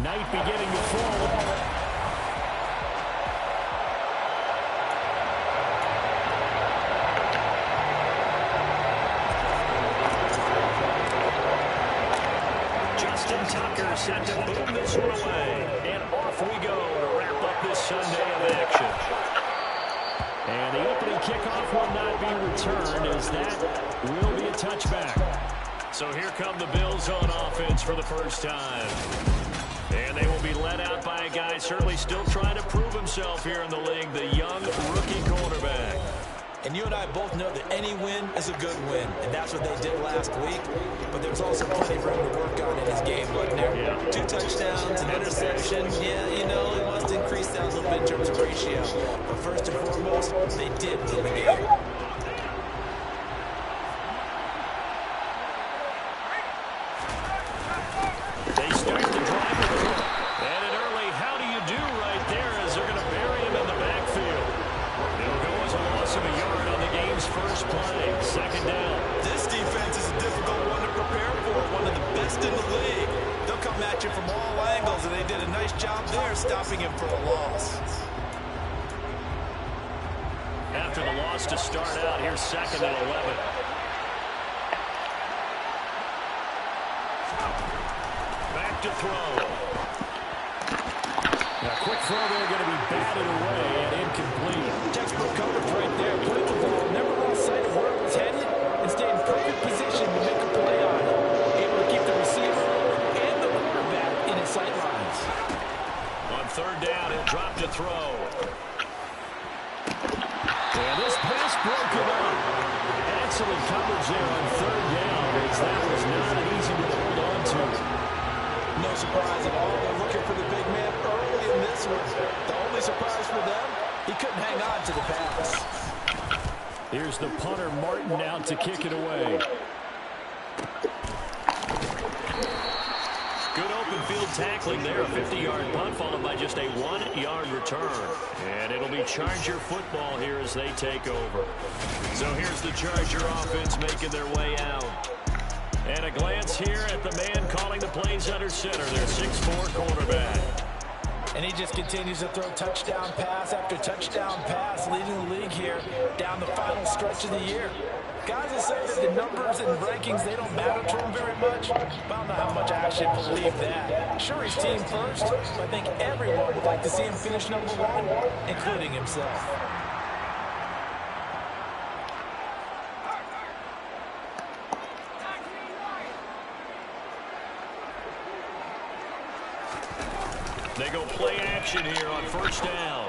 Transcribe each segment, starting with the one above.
Night beginning to fall. Tucker set to boom this one away. And off we go to wrap up this Sunday of action. And the opening kickoff will not be returned, as that will be a touchback. So here come the Bills on offense for the first time. And they will be led out by a guy certainly still trying to prove himself here in the league, the young rookie quarterback. And you and I both know that any win is a good win, and that's what they did last week. But there was also plenty of room to work on in his game, wasn't there? Yeah. 2 touchdowns, an interception. Yeah, you know, he wants to increase that a little bit in terms of ratio. But first and foremost, they did win the game. They start the drive with a run. And an early how do you do right there, as they're going to bury him in the backfield. It'll go as a loss of a yard on the game's first play. Second down. This defense is a difficult one to prepare for, one of the best in the league. They'll come at you from all angles, and they did a nice job there stopping him for a loss. After the loss to start out, here's second and 11. Back to throw. Now, quick throw there, going to be batted away and incomplete. Textbook coverage right there. Put the ball, never lost sight of where it was headed, and stayed in perfect position to make a play on it. Able to keep the receiver and the quarterback in his sight lines. On third down, he'll drop to throw. And this pass broken up. Excellent coverage there on third down, as that was not an easy one to hold on to. No surprise at all. They're looking for the big man early in this one. The only surprise for them, he couldn't hang on to the pass. Here's the punter, Martin, out to kick it away. Good open field tackling there. A 50-yard punt followed by just a 1-yard return. And it'll be Charger football here as they take over. So here's the Charger offense making their way out. And a glance here at the man calling the plays under center, their 6'4" quarterback. And he just continues to throw touchdown pass after touchdown pass, leading the league here down the final stretch of the year. Guys that say that the numbers and rankings, they don't matter to him very much. But I don't know how much I actually believe that. Sure, he's team first, but I think everyone would like to see him finish #1, including himself. They go play action here on first down.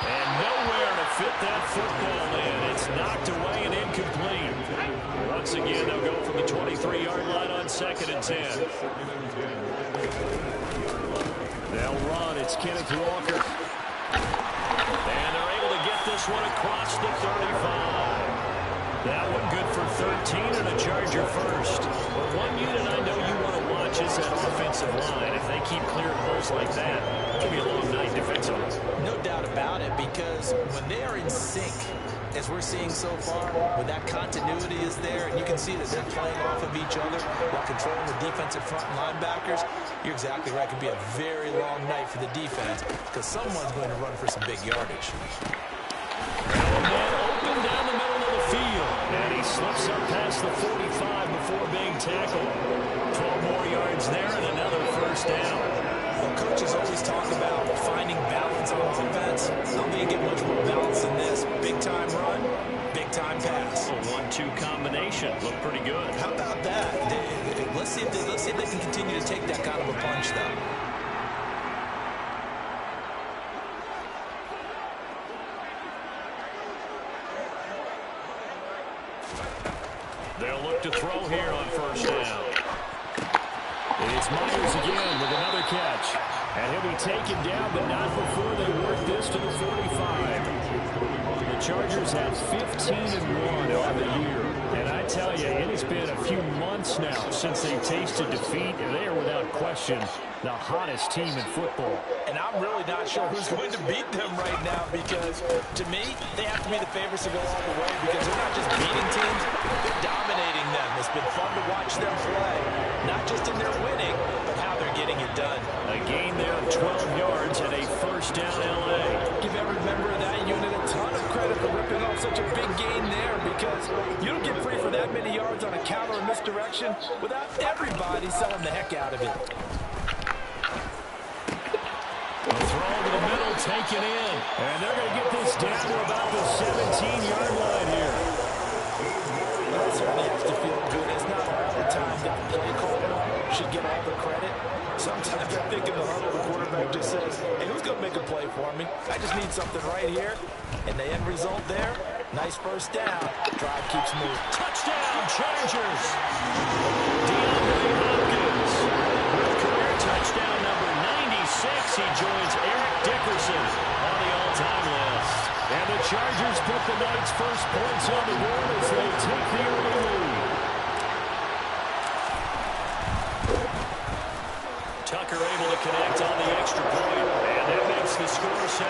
And nowhere to fit that football in. It's knocked away and incomplete. Once again, they'll go from the 23-yard line on second and 10. They'll run. It's Kenneth Walker. And they're able to get this one across the 35. That one good for 13 and a Charger first. But one unit I know you want to watch is that offensive line. If they keep clearing holes like that, it could be a long night defensively. No doubt about it, because when they are in sync, as we're seeing so far, when that continuity is there, and you can see that they're playing off of each other while controlling the defensive front and linebackers, you're exactly right. It could be a very long night for the defense, because someone's going to run for some big yardage. Open down the middle of the field. And he slips up past the 45 before being tackled. 12 more yards there and another first down. Well, coaches always talk about finding balance on offense. I don't think you get much more balance than this. Big-time run, big-time pass. A 1-2 combination. Looked pretty good. How about that? Let's see if they can continue to take that kind of a punch, though. They'll look to throw here on first down. It's Myers again with another catch. And he'll be taken down, but not before they work this to the 45. The Chargers have 15-1 on the year. And I tell you, it has been a few months now since they tasted defeat. And they are without question the hottest team in football. And I'm really not sure who's going to beat them right now, because to me, they have to be the favorites to go all the way, because they're not just beating teams, they're dominating them. It's been fun to watch them play, not just in their winning, but how they're getting done. A gain there of 12 yards and a first down L.A. Give every member of that unit a ton of credit for ripping off such a big gain there, because you don't get free for that many yards on a counter or misdirection without everybody selling the heck out of it. A throw to the middle, taken in. And they're going to get this down to about the 17-yard line here. Well, it certainly has to feel good. It's not all the time that the play caller should get all the credit. Sometimes I think in the huddle, the quarterback just says, hey, who's going to make a play for me? I just need something right here. And the end result there, nice first down. Drive keeps moving. Touchdown, Chargers. DeAndre Hopkins with career touchdown number 96. He joins Eric Dickerson on the all-time list. And the Chargers put the night's first points on the board as they take the early lead. Tucker able to connect on the extra point, and that makes the score 7-0.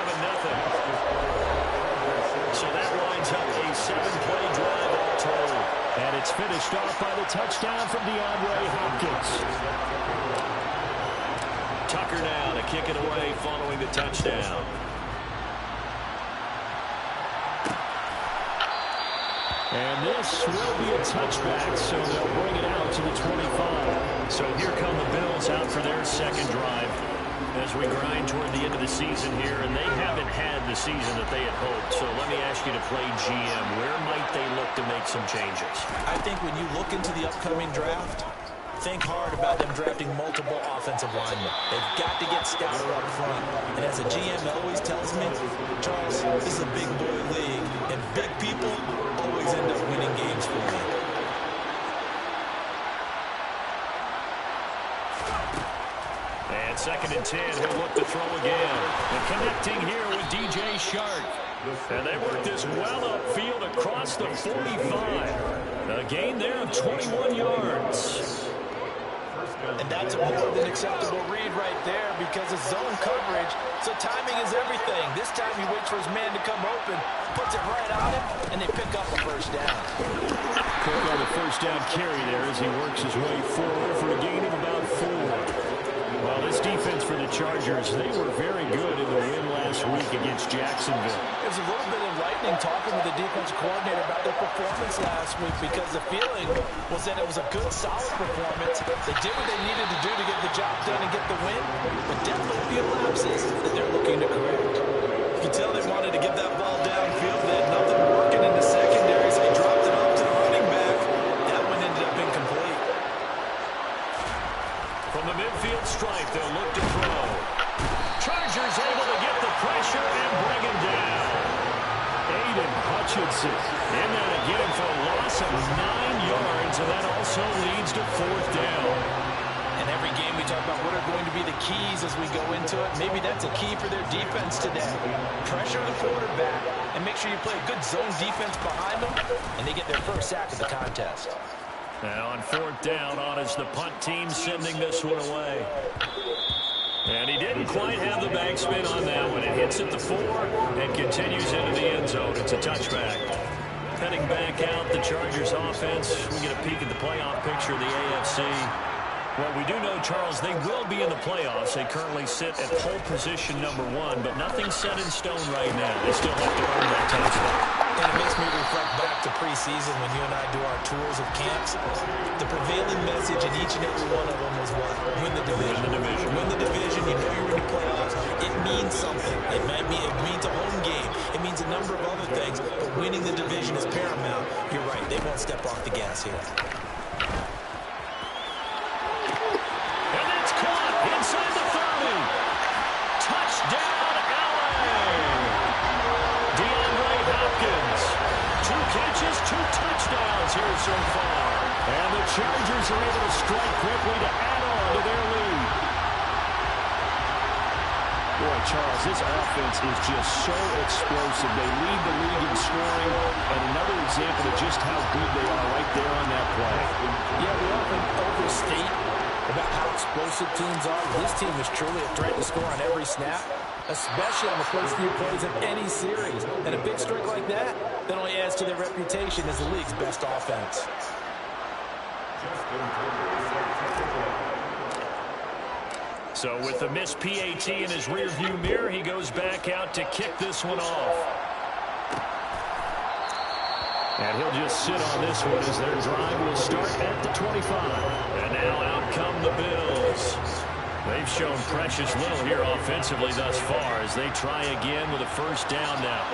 So that winds up a 7-play drive all told. And it's finished off by the touchdown from DeAndre Hopkins. Tucker now to kick it away following the touchdown. And this will be a touchback, so they'll bring it out to the 25. So here come the Bills out for their second drive as we grind toward the end of the season here, and they haven't had the season that they had hoped. So let me ask you to play GM. Where might they look to make some changes? I think when you look into the upcoming draft, think hard about them drafting multiple offensive linemen. They've got to get stouter up front. And as a GM always tells me, Charles, this is a big boy league, and big people always end up winning games for you. And 2nd and 10, he'll look to throw again. And connecting here with DJ Chark. And they work this well upfield across the 45. A gain there of 21 yards. And that's a more than acceptable read right there, because it's zone coverage, so timing is everything. This time he waits for his man to come open, puts it right on him, and they pick up a first down. Quick on the first down carry there as he works his way forward for a gain of about 4. Well, this defense for the Chargers, they were very good in the win last week against Jacksonville. It was a little bit enlightening talking with the defensive coordinator about their performance last week, because the feeling was that it was a good, solid performance. They did what they needed to do to get the job done and get the win, but definitely a few lapses that they're looking to correct. You can tell they wanted to get that ball downfield. They had nothing working in the secondary, so they dropped it off to the running back. That one ended up incomplete. From the midfield stripe, they'll look to throw. Chargers able to get the pressure and bring him down. Aiden Hutchinson in that again for a loss of 9 yards, and that also leads to 4th down. And every game we talk about what are going to be the keys as we go into it. Maybe that's a key for their defense today. Pressure the quarterback and make sure you play a good zone defense behind them, and they get their first sack of the contest. Now on 4th down, on is the punt team sending this one away. And he didn't quite have the backspin on that one. It hits at the 4 and continues into the end zone. It's a touchback. Heading back out, the Chargers offense. We get a peek at the playoff picture of the AFC. Well, we do know, Charles, they will be in the playoffs. They currently sit at pole position number 1, but nothing's set in stone right now. They still have to earn that touchdown. And it makes me reflect back to preseason when you and I do our tours of camps. The prevailing message in each and every one of them was what? Win the division. Win the division. Win the division. You know you're in the playoffs. It means something. It means a home game. It means a number of other things, but winning the division is paramount. You're right. They won't step off the gas here. And it's caught inside the 30. Touchdown, LA. DeAndre Hopkins. 2 catches, 2 touchdowns here so far. And the Chargers are able to strike quickly to add on to their lead. Boy, Charles, this offense is just so explosive. They lead the league in scoring, and another example of just how good they are right there on that play. Yeah, we often overstate about how explosive teams are. This team is truly a threat to score on every snap, especially on the first few plays of any series. And a big streak like that only adds to their reputation as the league's best offense. So with the missed PAT in his rearview mirror, he goes back out to kick this one off. And he'll just sit on this one as their drive will start at the 25. And now out come the Bills. They've shown precious little here offensively thus far as they try again with a first down now.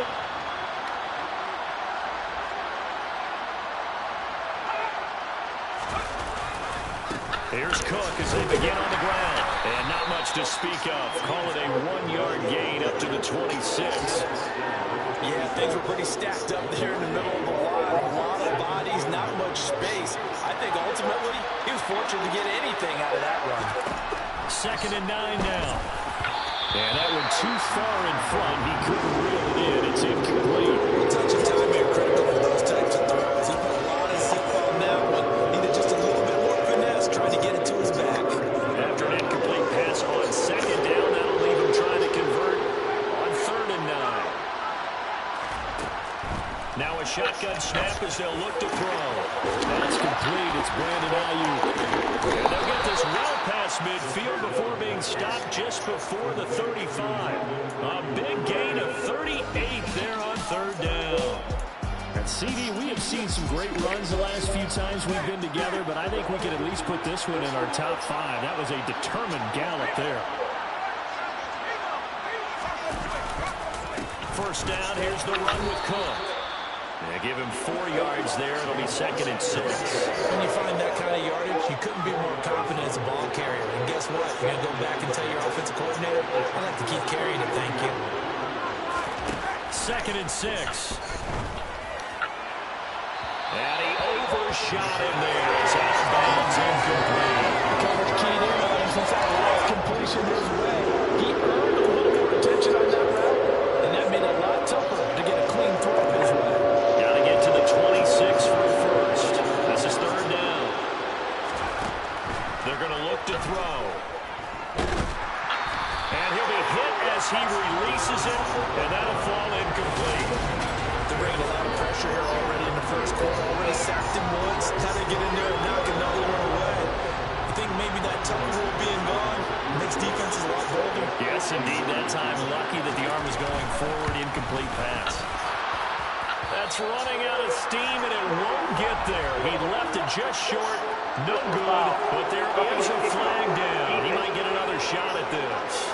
Here's Cook as they begin on the ground. And not much to speak of. Call it a 1-yard gain up to the 26. Yeah, things were pretty stacked up there in the middle of the line. A lot of bodies, not much space. I think ultimately he was fortunate to get anything out of that run. 2nd and 9 now. And that one too far in front. He couldn't reel it in. It's incomplete. Touch and time here critical for those types of throws. He put a lot of zip on that one. Needed just a little bit more finesse trying to get it to his back. After an incomplete pass on 2nd down, that'll leave him trying to convert on 3rd and 9. Now a shotgun snap as they'll look to throw. That's complete. It's Brandon Ayuk. And they'll get this well past midfield before being stopped just before the 35. A big gain of 38 there on 3rd down. And CD, we have seen some great runs the last few times we've been together, but I think we can at least put this one in our top 5. That was a determined gallop there. First down, here's the run with Cook. They give him 4 yards there. It'll be 2nd and 6. When you find that kind of yardage, you couldn't be more confident as a ball carrier. And guess what? You're going to go back and tell your offensive coordinator, I'd like to keep carrying it, thank you. 2nd and 6. And he overshot him there. It's out of bounds, incomplete. Coverage keyed in on him since that last completion his way. He earned a little more attention on that route, and that made it a lot tougher to get a clean throw his way. Got to get to the 26 for a first. This is 3rd down. They're going to look to throw. And he'll be hit as he releases it, and that'll fall incomplete. They're bringing a lot of pressure here already in the first quarter. Already sacked him once. Had to get in there and knock another one away. You think maybe that tunnel rule being gone makes defenses a lot bolder? Yes, indeed. That time, lucky that the arm was going forward. Incomplete pass. That's running out of steam, and it won't get there. He left it just short. No good, but there is a flag down. He might get another shot at this.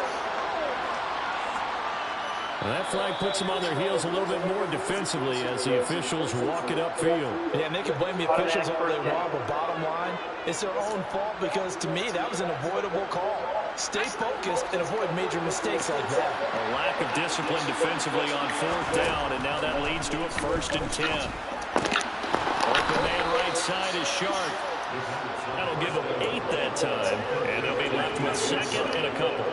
Well, that flag puts them on their heels a little bit more defensively as the officials walk it upfield. Yeah, and they can blame the officials all they want, but bottom line, it's their own fault because, to me, that was an avoidable call. Stay focused and avoid major mistakes like that. A lack of discipline defensively on 4th down, and now that leads to a 1st and 10. Open man right side is Sharp. That'll give them 8 that time, and they'll be left with 2nd and a couple.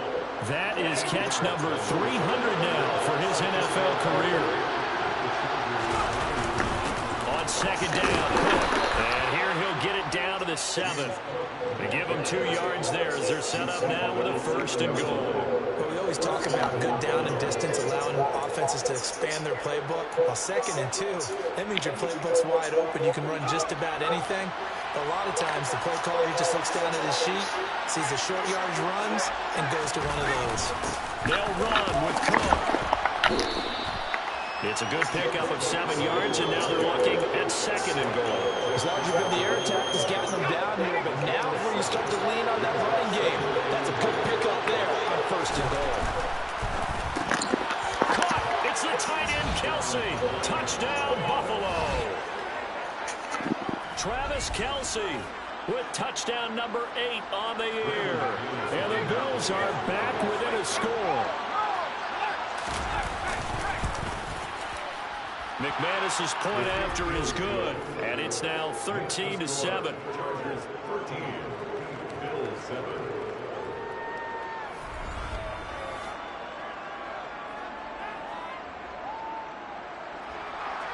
That is catch number 300 now for his NFL career. On 2nd down, and here he'll get it down to the 7. They give him 2 yards there as they're set up now with a 1st and goal. Well, we always talk about good down and distance, allowing offenses to expand their playbook. Well, 2nd and 2, that means your playbook's wide open. You can run just about anything. A lot of times, the play caller, he just looks down at his sheet, sees the short yardage runs, and goes to one of those. They'll run with Cook. It's a good pickup of 7 yards, and now they're looking at 2nd and goal. As long as you've been the air attack has gotten them down here, but now is where you start to lean on that running game. That's a good pickup there on 1st and goal. Caught. It's the tight end, Kelce. Touchdown, Buffalo. Travis Kelce with touchdown number 8 on the year. And the Bills are back within a score. McManus's point after is good, and it's now 13-7.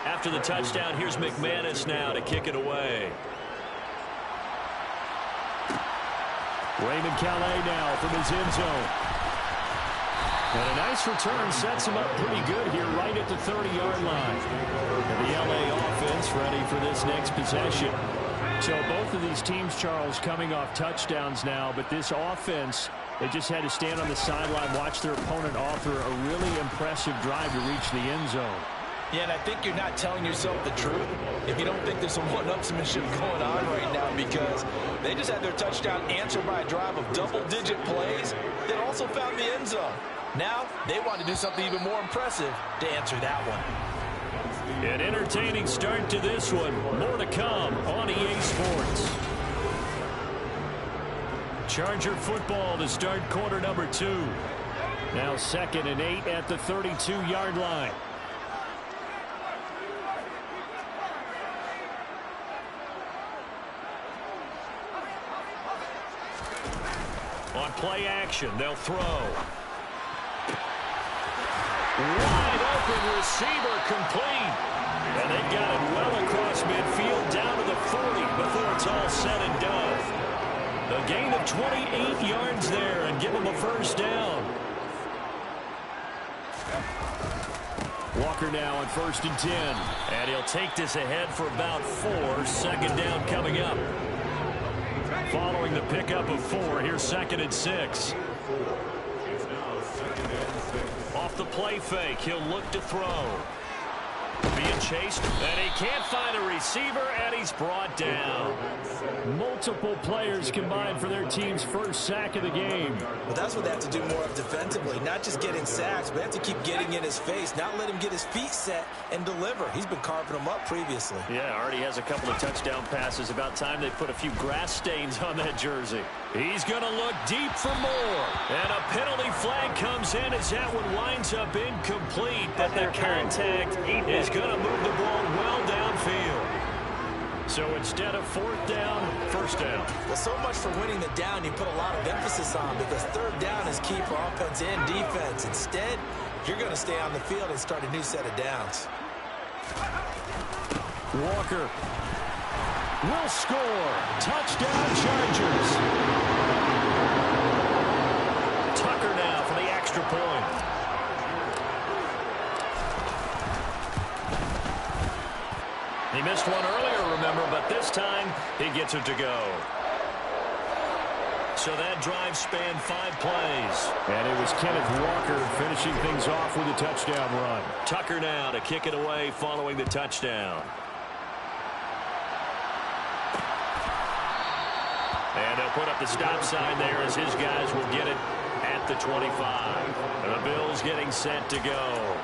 After the touchdown, here's McManus now to kick it away. Raymond Calais now from his end zone. And a nice return sets him up pretty good here right at the 30-yard line. And the LA offense ready for this next possession. So both of these teams, Charles, coming off touchdowns now, but this offense, they just had to stand on the sideline, watch their opponent author a really impressive drive to reach the end zone. Yeah, and I think you're not telling yourself the truth if you don't think there's some one-upsmanship going on right now, because they just had their touchdown answered by a drive of double-digit plays that also found the end zone. Now they want to do something even more impressive to answer that one. An entertaining start to this one. More to come on EA Sports. Charger football to start quarter number 2. Now 2nd and 8 at the 32-yard line. On play action, they'll throw. Wide open receiver complete. And they got it well across midfield down to the 40 before it's all said and done. A gain of 28 yards there and give them a first down. Walker now on 1st and 10. And he'll take this ahead for about 4. 2nd down coming up. Following the pickup of 4, here's 2nd and 6. Off the play fake, he'll look to throw. Being chased, and he can't find a receiver, and he's brought down. Multiple players combined for their team's first sack of the game. Well, that's what they have to do more of defensively, not just getting sacks, but they have to keep getting in his face, not let him get his feet set and deliver. He's been carving them up previously. Yeah, already has a couple of touchdown passes. About time they put a few grass stains on that jersey. He's going to look deep for more. And a penalty flag comes in as that one winds up incomplete, but the contact is going to move the ball well downfield. So instead of 4th down, 1st down. Well, so much for winning the down you put a lot of emphasis on, because 3rd down is key for offense and defense. Instead, you're going to stay on the field and start a new set of downs. Walker will score. Touchdown Chargers. Tucker now for the extra point. He missed one earlier, remember, but this time he gets it to go. So that drive spanned 5 plays. And it was Kenneth Walker finishing things off with a touchdown run. Tucker now to kick it away following the touchdown. And they'll put up the stop sign there as his guys will get it at the 25. And the Bills getting set to go.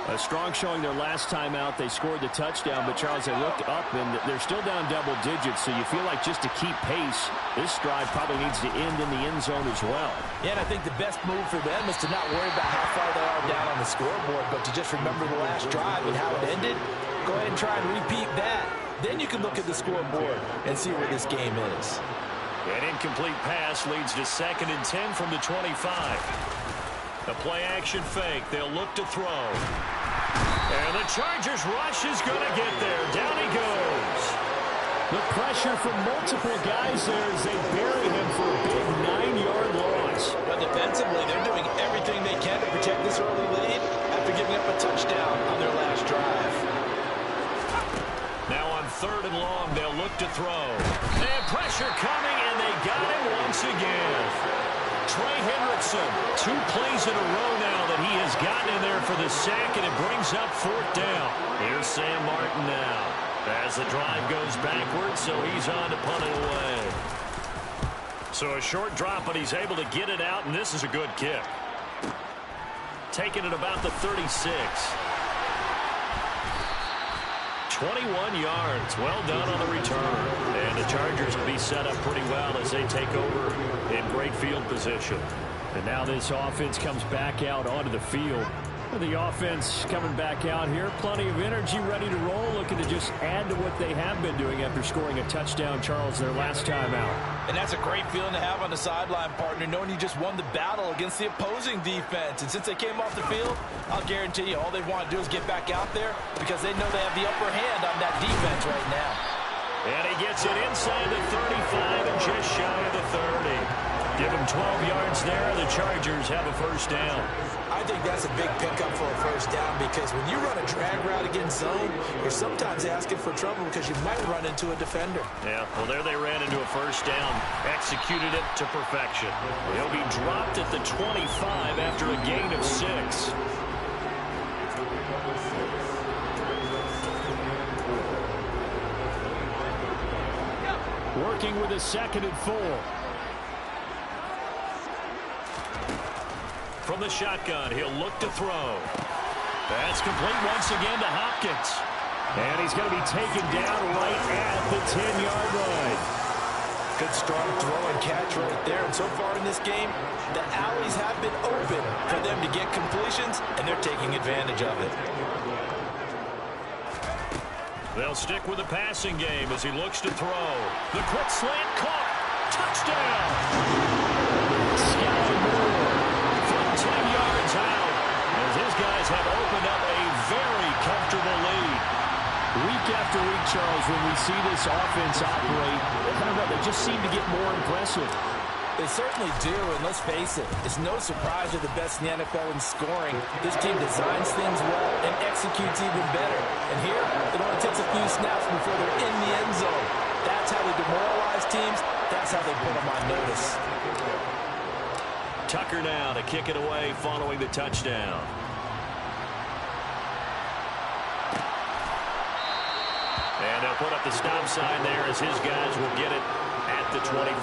A strong showing their last time out. They scored the touchdown, but, Charles, they looked up, and they're still down double digits, so you feel like just to keep pace, this drive probably needs to end in the end zone as well. Yeah, and I think the best move for them is to not worry about how far they are down on the scoreboard, but to just remember the last drive and how it ended. Go ahead and try and repeat that. Then you can look at the scoreboard and see where this game is. An incomplete pass leads to 2nd and 10 from the 25. The play-action fake. They'll look to throw. And the Chargers rush is going to get there. Down he goes. The pressure from multiple guys there as they bury him for a big 9-yard loss. But defensively, they're doing everything they can to protect this early lead after giving up a touchdown on their last drive. Now on 3rd and long, they'll look to throw. And pressure coming, and they got him once again. Trey Hendrickson, 2 plays in a row now that he has gotten in there for the sack, and it brings up 4th down. Here's Sam Martin now as the drive goes backwards, so he's on to punt it away. So a short drop, but he's able to get it out, and this is a good kick. Taking it about the 36. 21 yards. Well done on the return. And the Chargers will be set up pretty well as they take over in great field position. And now this offense comes back out onto the field. The offense coming back out here. Plenty of energy, ready to roll, looking to just add to what they have been doing after scoring a touchdown, Charles, their last time out. And that's a great feeling to have on the sideline, partner, knowing you just won the battle against the opposing defense. And since they came off the field, I'll guarantee you all they want to do is get back out there because they know they have the upper hand on that defense right now. And he gets it inside the 35 and just shy of the 30. Give them 12 yards there. The Chargers have a first down. I think that's a big pickup for a first down because when you run a drag route against zone, you're sometimes asking for trouble because you might run into a defender. Yeah, well, there they ran into a first down. Executed it to perfection. He'll be dropped at the 25 after a gain of 6. Working with a 2nd and 4. From the shotgun, he'll look to throw. That's complete once again to Hopkins. And he's going to be taken down right at the 10-yard line. Good strong throw and catch right there. And so far in this game, the alleys have been open for them to get completions, and they're taking advantage of it. They'll stick with the passing game as he looks to throw. The quick slant caught. Touchdown. Sky Moore from 10 yards out as his guys have opened up a very comfortable lead. Week after week, Charles, when we see this offense operate, I don't know, they just seem to get more impressive. They certainly do, and let's face it, it's no surprise they're the best in the NFL in scoring. This team designs things well and executes even better. And here, it only takes a few snaps before they're in the end zone. That's how they demoralize teams. That's how they put them on notice. Tucker now to kick it away following the touchdown. And they'll put up the stop sign there as his guys will get it at the 25.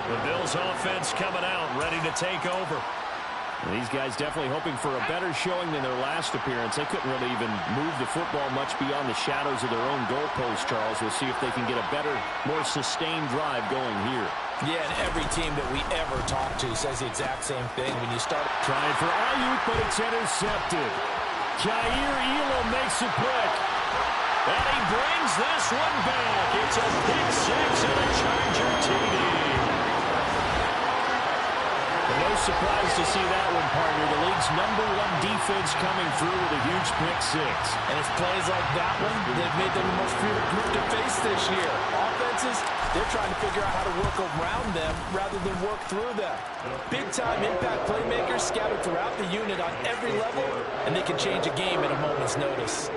The Bills offense coming out, ready to take over. And these guys definitely hoping for a better showing than their last appearance. They couldn't really even move the football much beyond the shadows of their own goalpost, Charles. We'll see if they can get a better, more sustained drive going here. Yeah, and every team that we ever talk to says the exact same thing. When you start trying for Ayuk, but it's intercepted. Jair Elam makes a pick. And he brings this one back. It's a pick six and a Charger TD. No surprise to see that one, partner. The league's #1 defense coming through with a huge pick six. And it's plays like that one that made them the most favorite group to face this year. Offenses, they're trying to figure out how to work around them rather than work through them. Big-time impact playmakers scattered throughout the unit on every level, and they can change a game at a moment's notice.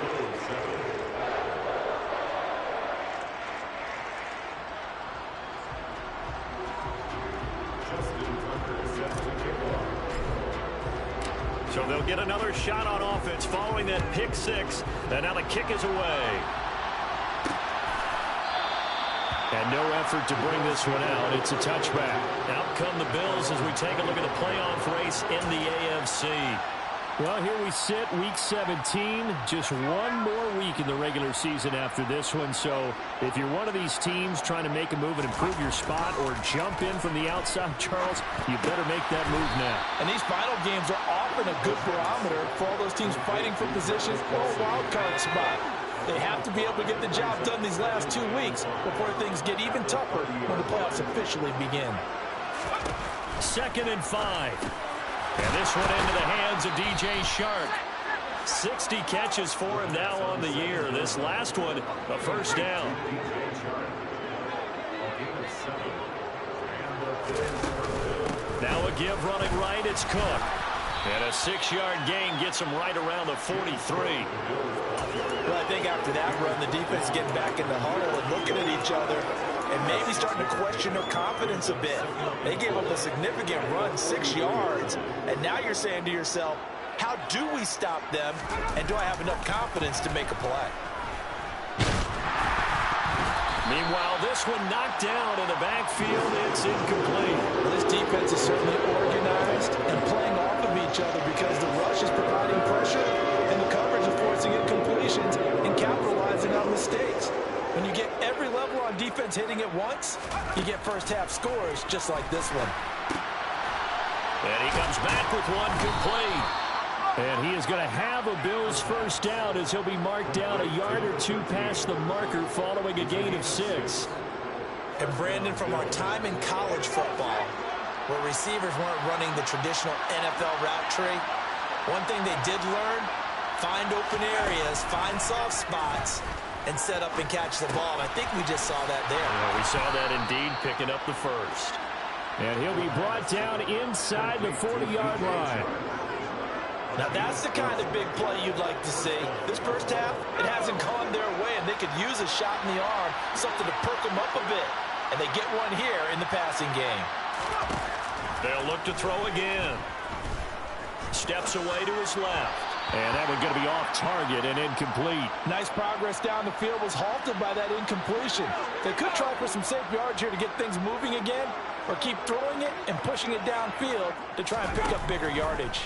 So they'll get another shot on offense following that pick six. And now the kick is away. And no effort to bring this one out. It's a touchback. Out come the Bills as we take a look at the playoff race in the AFC. Well, here we sit, Week 17. Just one more week in the regular season after this one. So if you're one of these teams trying to make a move and improve your spot or jump in from the outside, Charles, you better make that move now. And these final games are often a good barometer for all those teams fighting for positions or a wild card spot. They have to be able to get the job done these last 2 weeks before things get even tougher when the playoffs officially begin. 2nd and 5. And this one into the hands of DJ Chark. 60 catches for him now on the year. This last one, a first down. Now a give running right, it's Cook. And a 6-yard gain gets him right around the 43. Well, I think after that run, the defense getting back in the huddle and looking at each other and maybe starting to question their confidence a bit. They gave up a significant run, 6 yards, and now you're saying to yourself, how do we stop them, and do I have enough confidence to make a play? Meanwhile, this one knocked down in the backfield. It's incomplete. Well, this defense is certainly organized and playing off of each other because the rush is providing pressure and the coverage is forcing incompletions and capitalizing on mistakes. When you get every level on defense hitting at once, you get first-half scores just like this one. And he comes back with one complete. And he is going to have a Bills first down as he'll be marked down a yard or two past the marker following a gain of 6. And Brandon, from our time in college football, where receivers weren't running the traditional NFL route tree, one thing they did learn, find open areas, find soft spots, and set up and catch the ball. And I think we just saw that there. Yeah, we saw that indeed, picking up the first. And he'll be brought down inside the 40-yard line. Now that's the kind of big play you'd like to see. This first half, it hasn't gone their way, and they could use a shot in the arm, something to perk them up a bit. And they get one here in the passing game. They'll look to throw again. Steps away to his left. And that one's going to be off target and incomplete. Nice progress down the field, was halted by that incompletion. They could try for some safe yards here to get things moving again, or keep throwing it and pushing it downfield to try and pick up bigger yardage.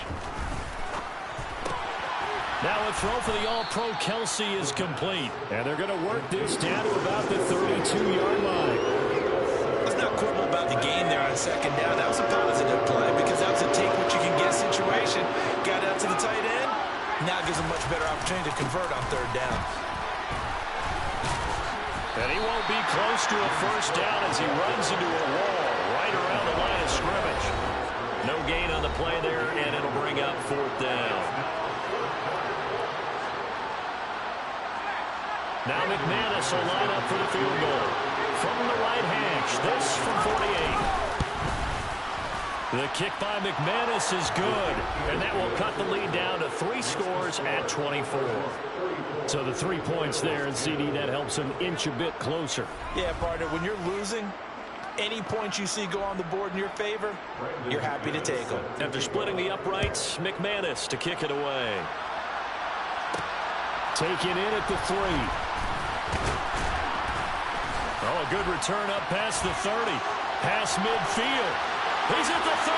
Now a throw for the All-Pro Kelsey is complete. And they're going to work this down to about the 32-yard line. Let's not quibble about the game there on second down. That was a positive play because that was a take-what-you-can-get situation. Got out to the tight end. Now it gives them much better opportunity to convert on third down. And he won't be close to a first down as he runs into a wall right around the line of scrimmage. No gain on the play there, and it'll bring up fourth down. Now McManus will line up for the field goal. From the right hash, this from 48. The kick by McManus is good, and that will cut the lead down to 3 scores at 24. So the 3 points there, and CD, that helps him inch a bit closer. Yeah, partner, when you're losing, any points you see go on the board in your favor, you're happy to take them. After splitting the uprights, McManus to kick it away. Taken in at the 3. Oh, a good return up past the 30. Past midfield. He's at the 30.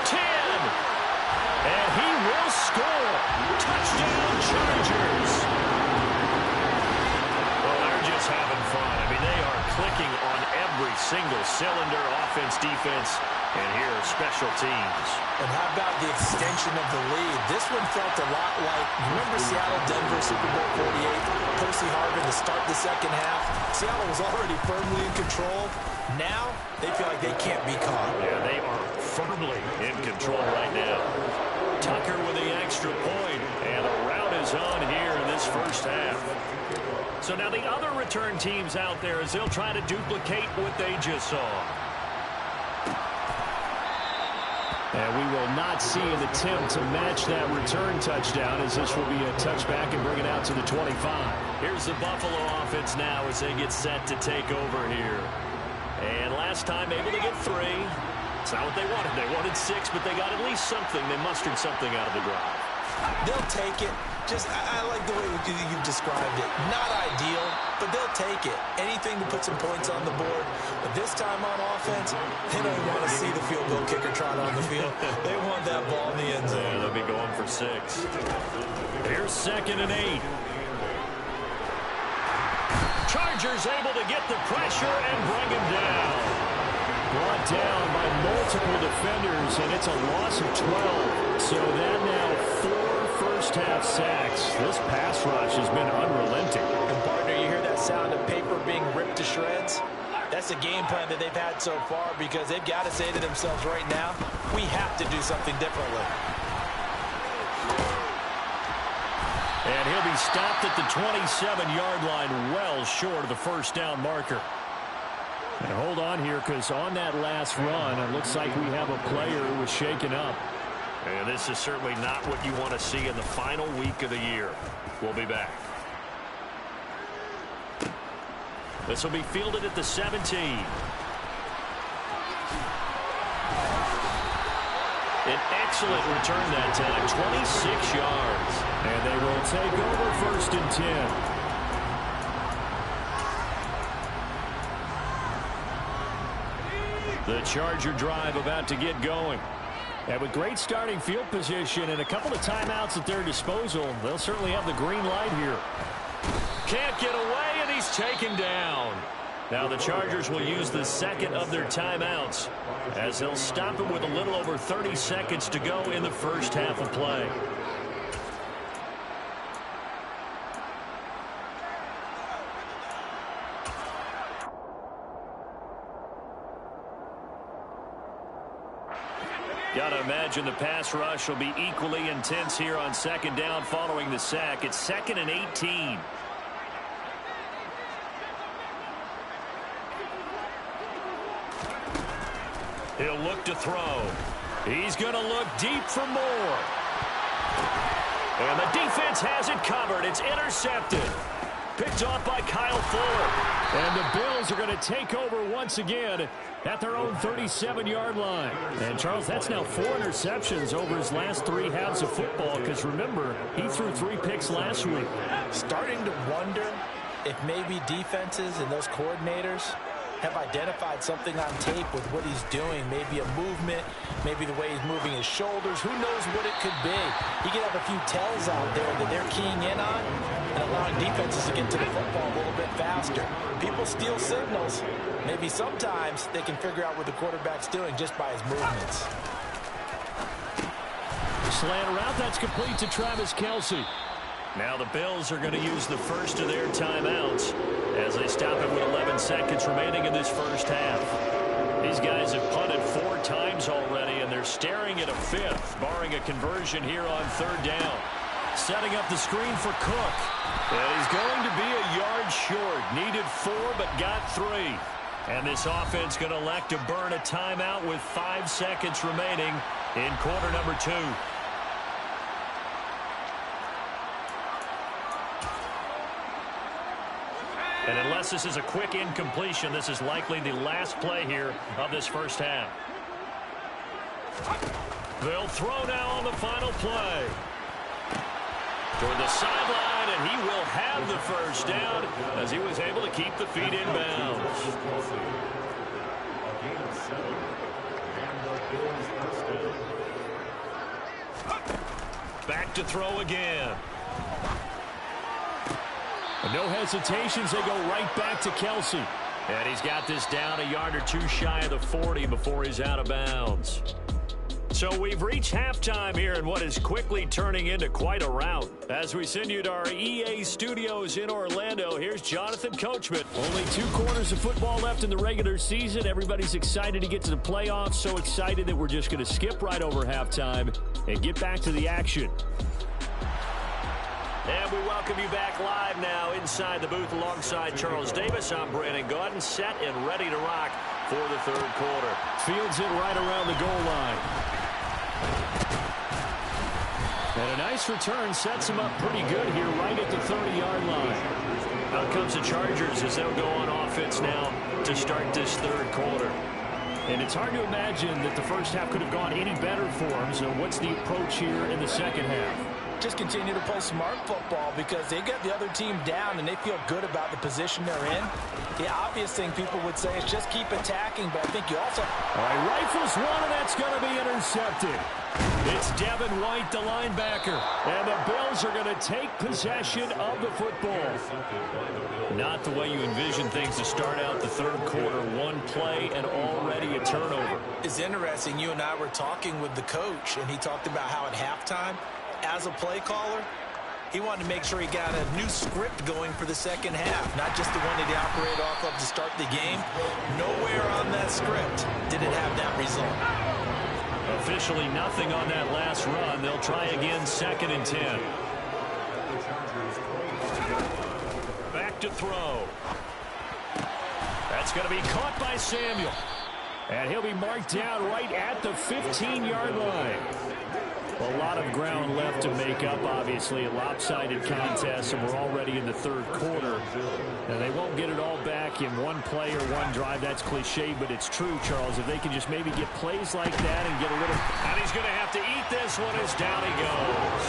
10. And he will score. Touchdown, Chargers. Well, they're just having fun. I mean, they are clicking on every single cylinder, offense, defense, and here are special teams. And how about the extension of the lead? This one felt a lot like, remember Seattle-Denver Super Bowl 48? Percy Harvin to start the second half. Seattle was already firmly in control. Now, they feel like they can't be caught. Yeah, they are firmly in control right now. Tucker with the extra point, and the route is on here in this first half. So now the other return teams out there as they'll try to duplicate what they just saw. And we will not see an attempt to match that return touchdown, as this will be a touchback and bring it out to the 25. Here's the Buffalo offense now as they get set to take over here. And last time able to get 3. It's not what they wanted. They wanted 6, but they got at least something. They mustered something out of the drive. They'll take it. I like the way you've described it. Not ideal, but they'll take it. Anything to put some points on the board. But this time on offense, they don't want to see the field goal kicker trot on the field. They want that ball in the end zone. Yeah, they'll be going for 6. Here's 2nd and 8. Chargers able to get the pressure and bring him down. Brought down by multiple defenders, and it's a loss of 12. So that now 4 first-half sacks. This pass rush has been unrelenting. And partner, you hear that sound of paper being ripped to shreds? That's the game plan that they've had so far, because they've got to say to themselves right now, we have to do something differently. And he'll be stopped at the 27-yard line, well short of the first down marker. And hold on here, because on that last run, it looks like we have a player who was shaken up. And this is certainly not what you want to see in the final week of the year. We'll be back. This will be fielded at the 17. An excellent return that time, 26 yards. And they will take over 1st and 10. The Charger drive about to get going. And with great starting field position and a couple of timeouts at their disposal, they'll certainly have the green light here. Can't get away, and he's taken down. Now the Chargers will use the 2nd of their timeouts as they'll stop him with a little over 30 seconds to go in the first half of play. Got to imagine the pass rush will be equally intense here on 2nd down following the sack. It's 2nd and 18. He'll look to throw. He's going to look deep for more. And the defense has it covered. It's intercepted. Picked off by Kyle Fuller. And the Bills are going to take over once again at their own 37-yard line. And, Charles, that's now 4 interceptions over his last 3 halves of football because, remember, he threw 3 picks last week. Starting to wonder if maybe defenses and those coordinators have identified something on tape with what he's doing. Maybe a movement, maybe the way he's moving his shoulders. Who knows what it could be? He could have a few tells out there that they're keying in on and allowing defenses to get to the football a little bit faster. People steal signals. Maybe sometimes they can figure out what the quarterback's doing just by his movements. Slant route, that's complete to Travis Kelce. Now the Bills are going to use the first of their timeouts as they stop it with 11 seconds remaining in this first half. These guys have punted 4 times already, and they're staring at a 5th, barring a conversion here on 3rd down. Setting up the screen for Cook. And he's going to be a yard short. Needed 4, but got 3. And this offense going to elect to burn a timeout with 5 seconds remaining in quarter number 2. And unless this is a quick incompletion, this is likely the last play here of this first half. They'll throw now on the final play. Toward the sideline, and he will have the first down as he was able to keep the feet in bounds. Back to throw again. No hesitations, they go right back to Kelce. And he's got this down a yard or 2 shy of the 40 before he's out of bounds. So we've reached halftime here in what is quickly turning into quite a rout. As we send you to our EA studios in Orlando, here's Jonathan Coachman. Only 2 quarters of football left in the regular season. Everybody's excited to get to the playoffs, so excited that we're just going to skip right over halftime and get back to the action. And we welcome you back live now inside the booth alongside Charles Davis. I'm Brandon Gaudin, set and ready to rock for the 3rd quarter. Fields it right around the goal line. And a nice return sets him up pretty good here right at the 30-yard line. Out comes the Chargers as they'll go on offense now to start this 3rd quarter. And it's hard to imagine that the first half could have gone any better for them. So what's the approach here in the second half? Just continue to play smart football because they got the other team down and they feel good about the position they're in. The obvious thing people would say is just keep attacking, but I think you also... All right, rifles one, and that's going to be intercepted. It's Devin White, the linebacker, and the Bills are going to take possession of the football. Not the way you envision things to start out the 3rd quarter. 1 play and already a turnover. It's interesting. You and I were talking with the coach, and he talked about how at halftime, as a play caller, he wanted to make sure he got a new script going for the second half, not just the one that he operated off of to start the game. Nowhere on that script did it have that result. Officially nothing on that last run. They'll try again, 2nd and 10. Back to throw. That's going to be caught by Samuel. And he'll be marked down right at the 15-yard line. A lot of ground left to make up, obviously, a lopsided contest, and we're already in the 3rd quarter. And they won't get it all back in 1 play or 1 drive. That's cliche, but it's true, Charles. If they can just maybe get plays like that and get a little... And he's going to have to eat this one as down he goes.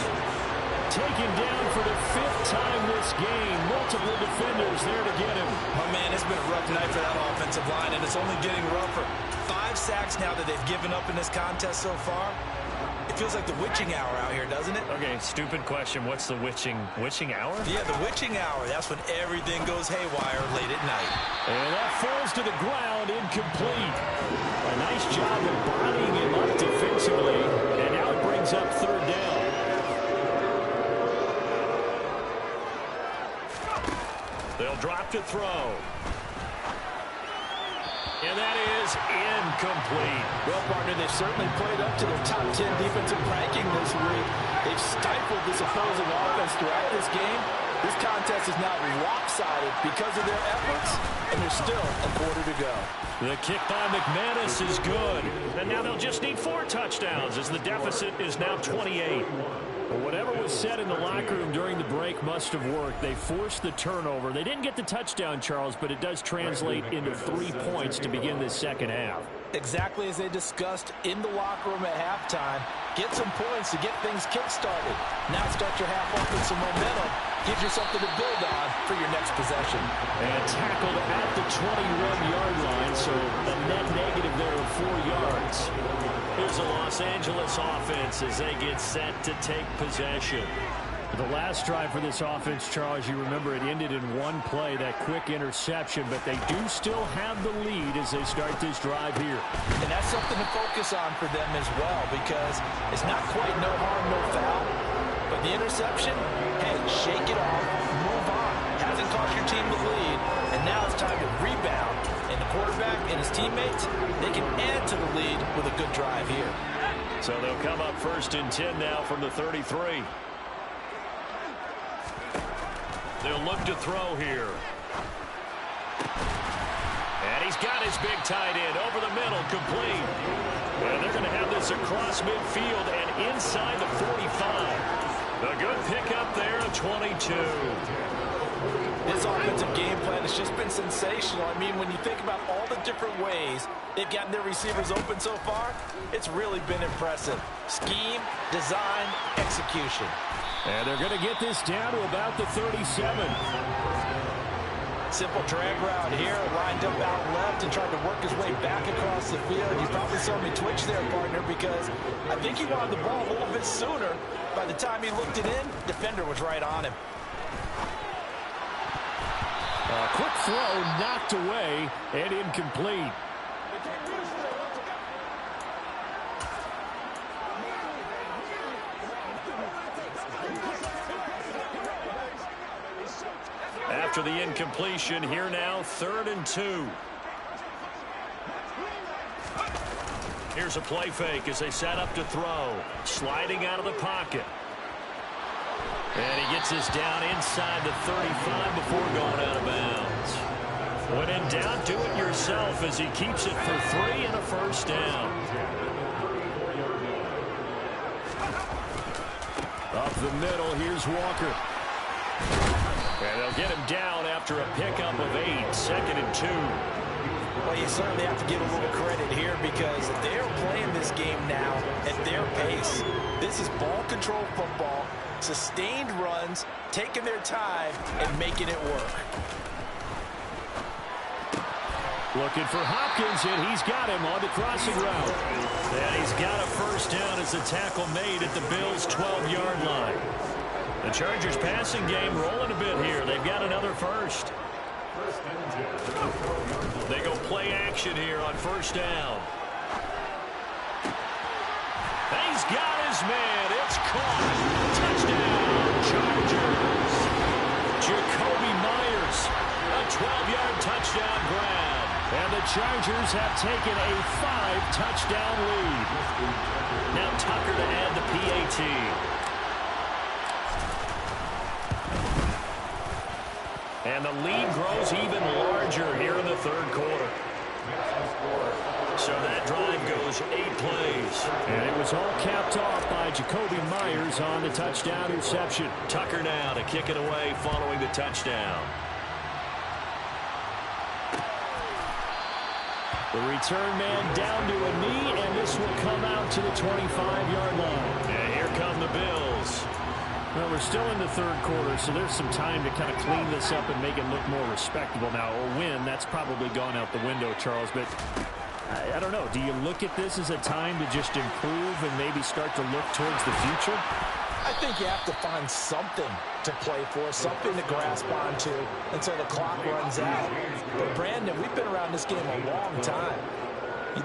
Taken down for the 5th time this game. Multiple defenders there to get him. Oh, man, it's been a rough night for that offensive line, and it's only getting rougher. 5 sacks now that they've given up in this contest so far. It feels like the witching hour out here, doesn't it? Okay, stupid question. What's the witching hour? Yeah, the witching hour. That's when everything goes haywire late at night. And that falls to the ground, incomplete. A nice job of bodying him up defensively, and now it brings up 3rd down. They'll drop to throw. And that is incomplete. Well, partner, they've certainly played up to their top 10 defensive ranking this week. They've stifled this opposing offense throughout this game. This contest is now lopsided because of their efforts, and there's still a quarter to go. The kick by McManus is good. And now they'll just need 4 touchdowns as the deficit is now 28. Well, whatever was said in the locker room during the break must have worked. They forced the turnover. They didn't get the touchdown, Charles, but it does translate into 3 points to begin this second half. Exactly as they discussed in the locker room at halftime. Get some points to get things kick-started. Now start your half off with some momentum. Gives you something to build on for your next possession. And tackled at the 21-yard line, so a net negative there of 4 yards. Here's the Los Angeles offense as they get set to take possession. The last drive for this offense, Charles, you remember it ended in 1 play, that quick interception, but they do still have the lead as they start this drive here. And that's something to focus on for them as well, because it's not quite no harm, no foul, but the interception, hey, shake it off, move on. Hasn't cost your team the lead, and now it's time to rebound. And the quarterback and his teammates, they can add to the lead with a good drive here. So they'll come up 1st and 10 now from the 33. They'll look to throw here. And he's got his big tight end over the middle, complete. And they're going to have this across midfield and inside the 45. A good pickup there of 22. This offensive game plan has just been sensational. I mean, when you think about all the different ways they've gotten their receivers open so far, it's really been impressive. Scheme, design, execution. And they're going to get this down to about the 37. Simple drag route here, lined up out left and tried to work his way back across the field. You probably saw me twitch there, partner, because I think he wanted the ball a little bit sooner. By the time he looked it in, defender was right on him. A quick throw knocked away and incomplete. After the incompletion, here now, 3rd and 2. Here's a play fake as they set up to throw. Sliding out of the pocket. And he gets this down inside the 35 before going out of bounds. When in doubt, do it yourself as he keeps it for 3 and a 1st down. Up the middle, here's Walker. And they'll get him down after a pickup of 8, 2nd and 2. Well, you certainly have to give a little credit here because they're playing this game now at their pace. This is ball control football, sustained runs, taking their time, and making it work. Looking for Hopkins, and he's got him on the crossing route. And he's got a 1st down as the tackle made at the Bills' 12-yard line. The Chargers passing game rolling a bit here. They've got another 1st. They go play action here on 1st down. And he's got his man. It's caught. Touchdown, Chargers. Jakobi Meyers, a 12-yard touchdown grab. And the Chargers have taken a 5-touchdown lead. Now Tucker to add the PAT. And the lead grows even larger here in the 3rd quarter. So that drive goes 8 plays. And it was all capped off by Jakobi Meyers on the touchdown reception. Tucker now to kick it away following the touchdown. The return man down to a knee, and this will come out to the 25-yard line. And here come the Bills. Well, we're still in the 3rd quarter, so there's some time to kind of clean this up and make it look more respectable. Now, a win, that's probably gone out the window, Charles, but I don't know. Do you look at this as a time to just improve and maybe start to look towards the future? I think you have to find something to play for, something to grasp onto until the clock runs out. But, Brandon, we've been around this game a long time.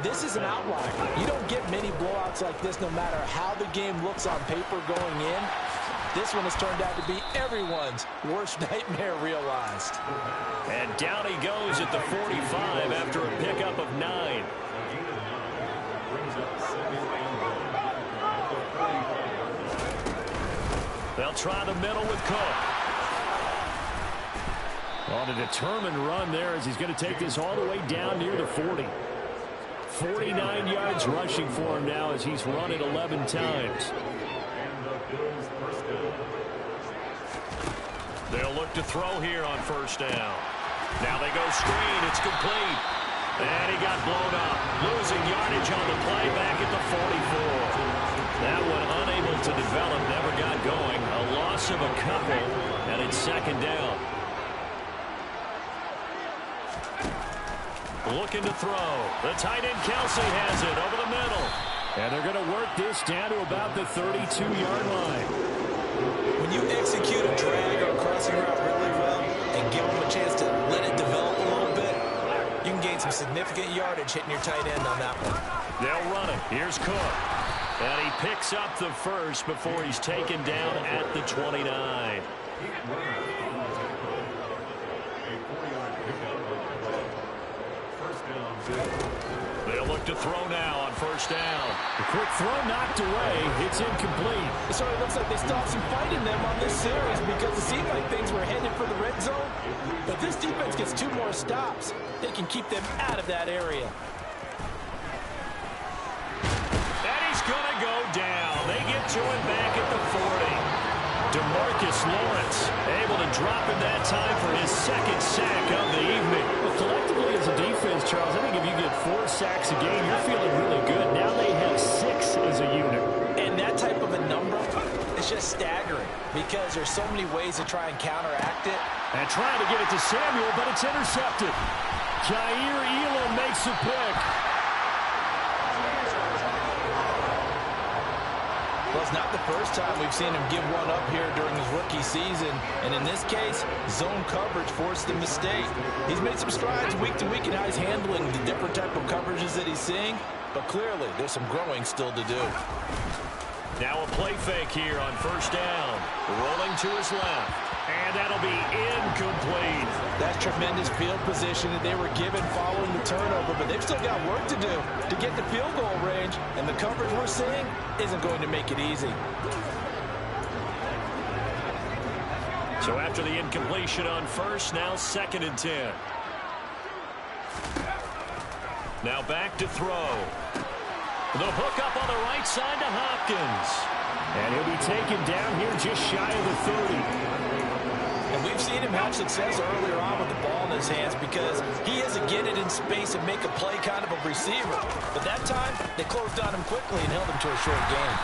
This is an outlier. You don't get many blowouts like this no matter how the game looks on paper going in. This one has turned out to be everyone's worst nightmare realized. And down he goes at the 45 after a pickup of 9. They'll try the middle with Cook. On a determined run there as he's going to take this all the way down near the 40. 49 yards rushing for him now as he's run it 11 times. They'll look to throw here on first down. Now they go screen. It's complete. And he got blown up. Losing yardage on the play back at the 44. That one unable to develop, never got going. A loss of a couple, and it's second down. Looking to throw. The tight end Kelsey has it over the middle. And they're going to work this down to about the 32-yard line. When you execute a drag or a crossing route really well and give them a chance to let it develop a little bit, you can gain some significant yardage hitting your tight end on that one. They'll run it. Here's Cook. And he picks up the first before he's taken down at the 29. They'll look to throw now on first down. The quick throw knocked away. It's incomplete. So it looks like they stopped some fight in them on this series because it seemed like things were headed for the red zone. But this defense gets 2 more stops. They can keep them out of that area. And he's going to go down. They get to him back at the 40. DeMarcus Lawrence able to drop in that time for his second sack of the evening. Well, collectively as a defense, Charles, I think if you get 4 sacks a game, you're feeling really good. Now they have 6 as a unit. And that type of a number is just staggering because there's so many ways to try and counteract it. And trying to get it to Samuel, but it's intercepted. Jair Elam makes a pick. Well, it's not the first time we've seen him give one up here during his rookie season. And in this case, zone coverage forced the mistake. He's made some strides week to week in how he's handling the different type of coverages that he's seeing. But clearly, there's some growing still to do. Now a play fake here on first down. Rolling to his left. And that'll be incomplete. That's tremendous field position that they were given following the turnover, but they've still got work to do to get the field goal range, and the coverage we're seeing isn't going to make it easy. So after the incompletion on first, now 2nd and 10. Now back to throw. The hook up on the right side to Hopkins. And he'll be taken down here just shy of the 30. And we've seen him have success earlier on with the ball in his hands because he has to get it in space and make a play kind of a receiver. But that time, they closed on him quickly and held him to a short gain.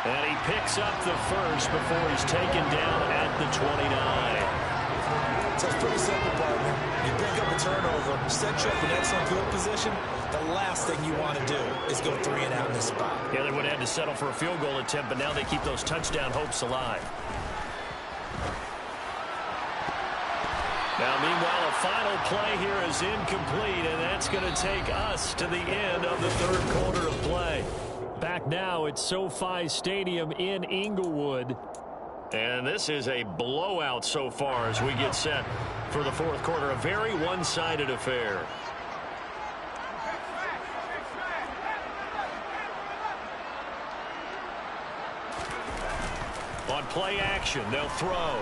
And he picks up the first before he's taken down at the 29. So it's pretty simple, partner. You pick up a turnover, set you up in excellent field position. The last thing you want to do is go 3 and out in this spot. Yeah, they would have had to settle for a field goal attempt, but now they keep those touchdown hopes alive. Now, meanwhile, a final play here is incomplete, and that's going to take us to the end of the 3rd quarter of play. Back now at SoFi Stadium in Inglewood. And this is a blowout so far as we get set for the 4th quarter. A very one-sided affair. On play action, they'll throw.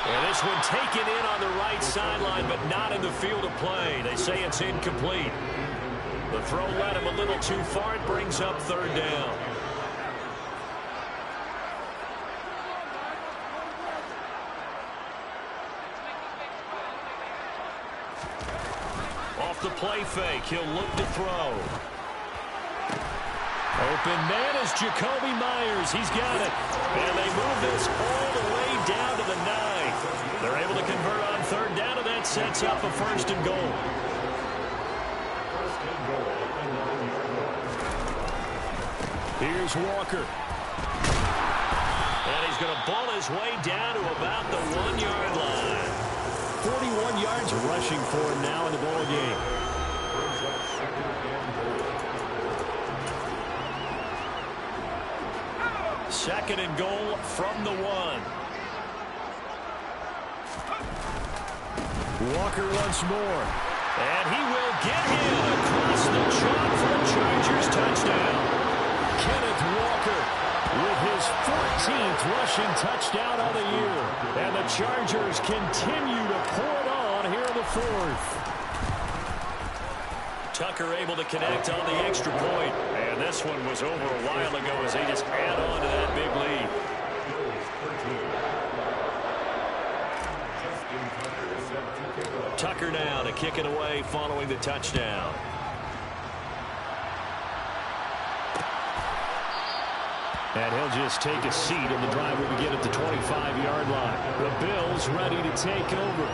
And this one taken in on the right sideline, but not in the field of play. They say it's incomplete. The throw led him a little too far. It brings up 3rd down. Off the play fake, he'll look to throw. Open man is Jacoby Myers. He's got it. And they move this all the way down to the 9. They're able to convert on 3rd down, and that sets up a 1st and goal. Here's Walker. And he's going to ball his way down to about the 1-yard line. 41 yards rushing for him now in the ball game. Second and goal from the 1. Walker once more. And he will get him across the chalk for a Chargers touchdown. Kenneth Walker with his 14th rushing touchdown of the year. And the Chargers fourth. Tucker able to connect on the extra point. And this one was over a while ago as they just add on to that big lead. Tucker now to kick it away following the touchdown. And he'll just take a seat, and the drive will begin at the 25-yard line. The Bills ready to take over.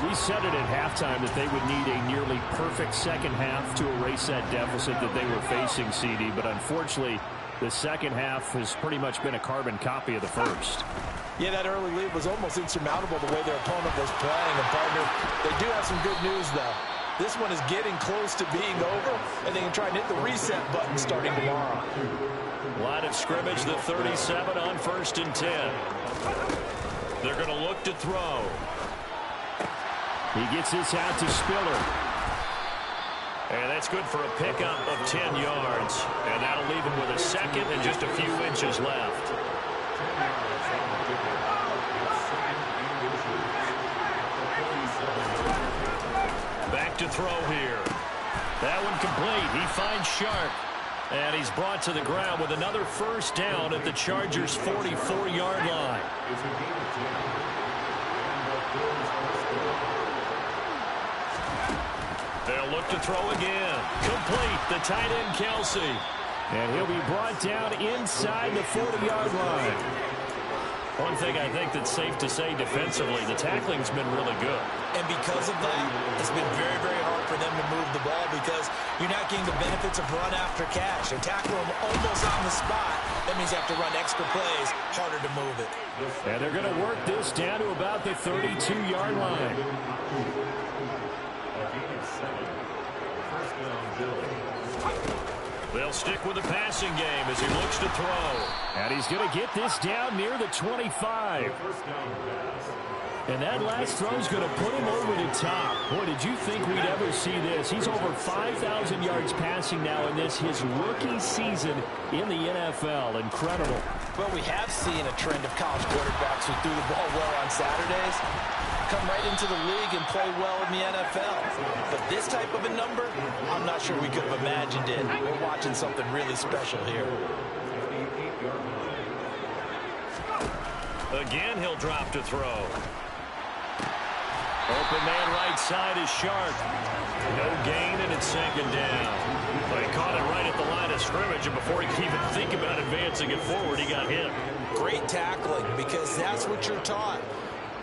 We said it at halftime that they would need a nearly perfect second half to erase that deficit that they were facing, CD. But unfortunately, the second half has pretty much been a carbon copy of the first. Yeah, that early lead was almost insurmountable the way their opponent was playing. And, partner, they do have some good news, though. This one is getting close to being over, and they can try and hit the reset button starting tomorrow. Line of scrimmage, the 37 on 1st and 10. They're going to look to throw. He gets this out to Spiller. And that's good for a pickup of 10 yards. And that'll leave him with a second and just a few inches left. Back to throw here. That one complete. He finds Sharp. And he's brought to the ground with another first down at the Chargers' 44-yard line. They'll look to throw again. Complete. The tight end, Kelsey. And he'll be brought down inside the 40-yard line. One thing I think that's safe to say defensively, the tackling's been really good. And because of that, it's been very, very hard for them to move the ball because you're not getting the benefits of run after catch. They're tackling them almost on the spot. That means you have to run extra plays, harder to move it. And they're going to work this down to about the 32-yard line. They'll stick with the passing game as he looks to throw. And he's going to get this down near the 25. And that last throw is going to put him over the top. Boy, did you think we'd ever see this? He's over 5,000 yards passing now in this, his rookie season in the NFL. Incredible. Well, we have seen a trend of college quarterbacks who threw the ball well on Saturdays come right into the league and play well in the NFL. But this type of a number, I'm not sure we could have imagined it. We're watching something really special here. Again, he'll drop to throw. Open man right side is Sharp. No gain, and it's second down. But he caught it right at the line of scrimmage, and before he could even think about advancing it forward, he got hit. Great tackling, because that's what you're taught.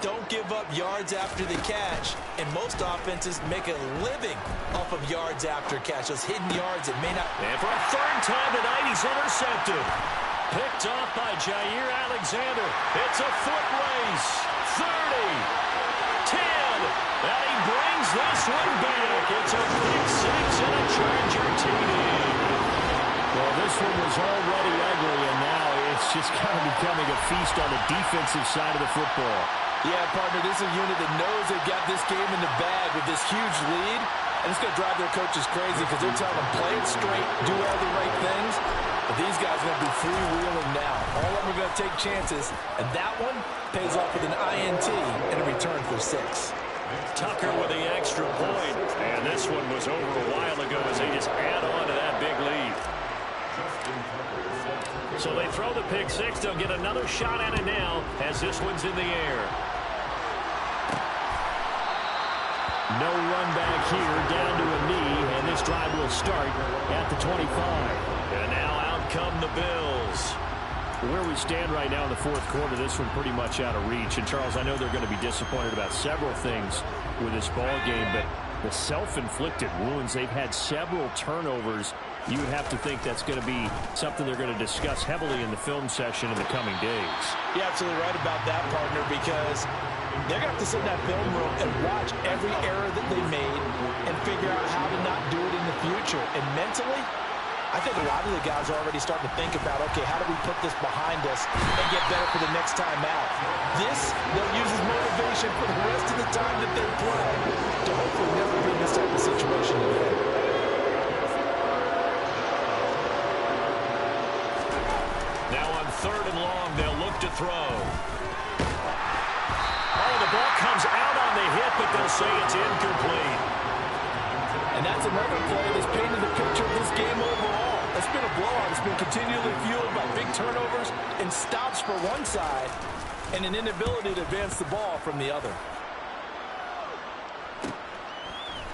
Don't give up yards after the catch. And most offenses make a living off of yards after catch. Those hidden yards that may not... And for a third time tonight, he's intercepted. Picked off by Jair Alexander. It's a foot race. 30. 10, and he brings this one back. It's a pick six and a Charger TD. Well, this one was already ugly, and now it's just kind of becoming a feast on the defensive side of the football. Yeah, partner, this is a unit that knows they've got this game in the bag with this huge lead, and it's going to drive their coaches crazy because they're telling them play it straight, do all the right things. But these guys are going to be freewheeling now. All of them are going to take chances, and that one pays off with an INT and a return for 6. Tucker with the extra point, and this one was over a while ago as they just add on to that big lead. So they throw the pick six. They'll get another shot at it now as this one's in the air. No run back here, down to a knee, and this drive will start at the 25. And now out come the Bills. Where we stand right now in the fourth quarter, this one pretty much out of reach. And, Charles, I know they're going to be disappointed about several things with this ball game, but the self-inflicted wounds, they've had several turnovers. You would have to think that's going to be something they're going to discuss heavily in the film session in the coming days. You're absolutely right about that, partner, because they're going to have to sit in that film room and watch every error that they made and figure out how to not do it in the future. And mentally, I think a lot of the guys are already starting to think about, okay, how do we put this behind us and get better for the next time out? This, they'll use as motivation for the rest of the time that they play to hopefully never be in this type of situation again. Now on third and long, they'll look to throw. Oh, the ball comes out on the hit, but they'll say it's incomplete. And that's another play that's painted the picture of this game overall. It's been a blowout. It's been continually fueled by big turnovers and stops for one side and an inability to advance the ball from the other.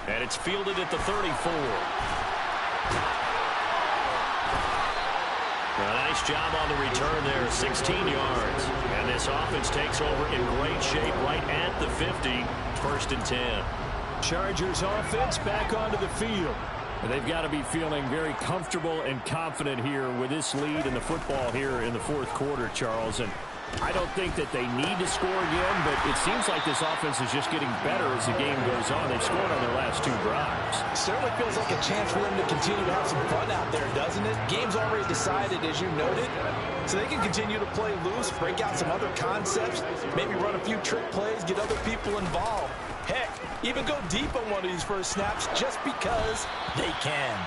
And it's fielded at the 34. A nice job on the return there, 16 yards. And this offense takes over in great shape right at the 50, 1st and 10. Chargers offense back onto the field. They've got to be feeling very comfortable and confident here with this lead in the football here in the 4th quarter, Charles. And I don't think that they need to score again, but it seems like this offense is just getting better as the game goes on. They've scored on their last 2 drives. Certainly feels like a chance for them to continue to have some fun out there, doesn't it? Game's already decided, as you noted, so they can continue to play loose, break out some other concepts, maybe run a few trick plays, get other people involved. Heck, even go deep on one of these first snaps just because they can.